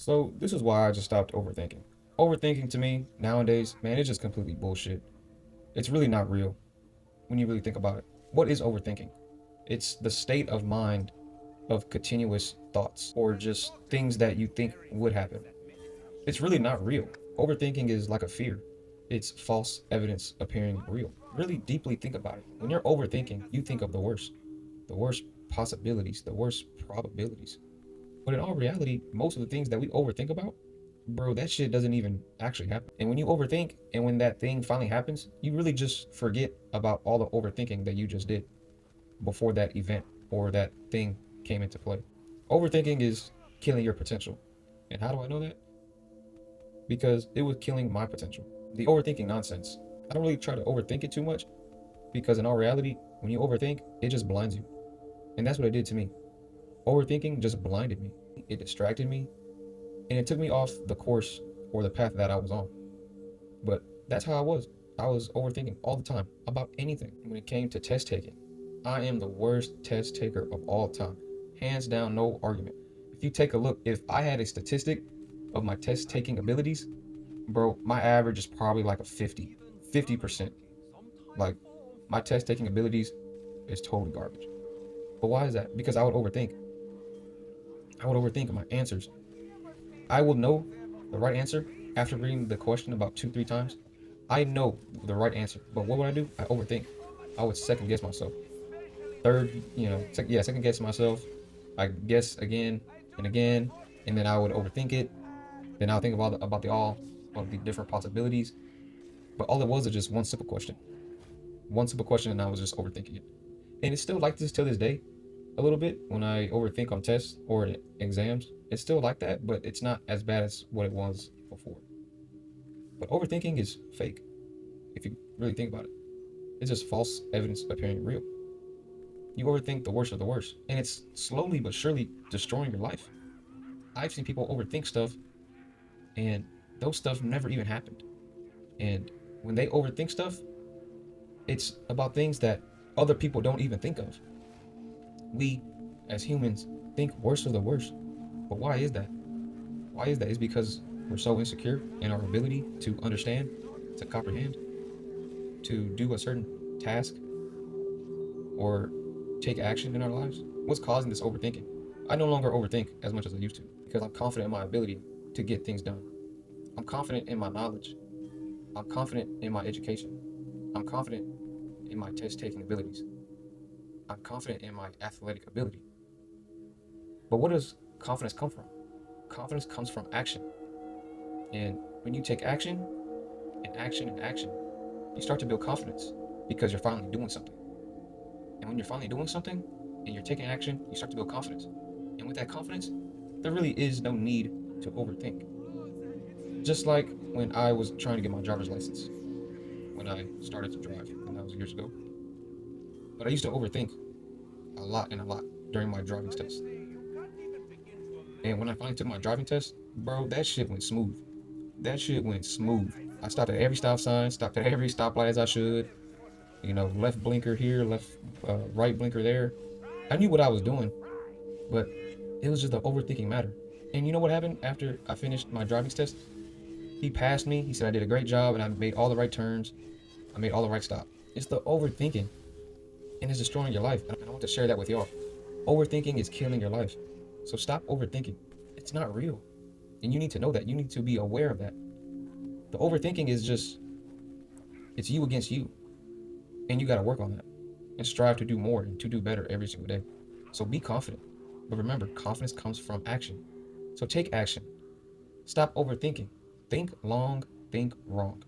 So this is why I just stopped overthinking. Overthinking to me nowadays, man, it's just completely bullshit. It's really not real when you really think about it. What is overthinking? It's the state of mind of continuous thoughts or just things that you think would happen. It's really not real. Overthinking is like a fear. It's false evidence appearing real. Really deeply think about it. When you're overthinking, you think of the worst possibilities, the worst probabilities. But in all reality, most of the things that we overthink about, bro, that shit doesn't even actually happen. And when you overthink and when that thing finally happens, you really just forget about all the overthinking that you just did before that event or that thing came into play. Overthinking is killing your potential. And how do I know that? Because it was killing my potential. The overthinking nonsense. I don't really try to overthink it too much because in all reality, when you overthink, it just blinds you. And that's what it did to me. Overthinking just blinded me. It distracted me and it took me off the course or the path that I was on. But that's how I was. I was overthinking all the time about anything. When it came to test taking, I am the worst test taker of all time. Hands down, no argument. If you take a look, if I had a statistic of my test taking abilities, bro, my average is probably like a 50%. Like, my test taking abilities is totally garbage. But why is that? Because I would overthink. I would overthink my answers. I will know the right answer after reading the question about two, three times. I know the right answer, but what would I do? I overthink. I would second guess myself. Third, second guess myself. I guess again and again, and then I would overthink it. Then I'll think about the all of the different possibilities. But all it was is just one simple question, and I was just overthinking it. And it's still like this till this day, a little bit when I overthink on tests or exams. It's still like that, but it's not as bad as what it was before. But overthinking is fake, if you really think about it. It's just false evidence appearing real. You overthink the worst of the worst, and it's slowly but surely destroying your life. I've seen people overthink stuff, and those stuff never even happened. And when they overthink stuff, it's about things that other people don't even think of. We, as humans, think worse of the worst. But why is that? Why is that? It's because we're so insecure in our ability to understand, to comprehend, to do a certain task or take action in our lives. What's causing this overthinking? I no longer overthink as much as I used to because I'm confident in my ability to get things done. I'm confident in my knowledge. I'm confident in my education. I'm confident in my test taking abilities. I'm confident in my athletic ability. But what does confidence come from? Confidence comes from action. And when you take action and action and action, you start to build confidence because you're finally doing something. And when you're finally doing something and you're taking action, you start to build confidence. And with that confidence, there really is no need to overthink. Just like when I was trying to get my driver's license, when I started to drive, and that was years ago. But I used to overthink a lot during my driving test. And when I finally took my driving test, bro, that shit went smooth. That shit went smooth. I stopped at every stop sign, stopped at every stoplight as I should. Left blinker here, right blinker there. I knew what I was doing, but it was just an overthinking matter. And you know what happened after I finished my driving test? He passed me. He said I did a great job and I made all the right turns. I made all the right stops. It's the overthinking, and it's destroying your life. And I want to share that with y'all. Overthinking is killing your life. So stop overthinking. It's not real. And you need to know that. You need to be aware of that. The overthinking is just, it's you against you. And you got to work on that and strive to do more and to do better every single day. So be confident. But remember, confidence comes from action. So take action. Stop overthinking. Think long, think wrong.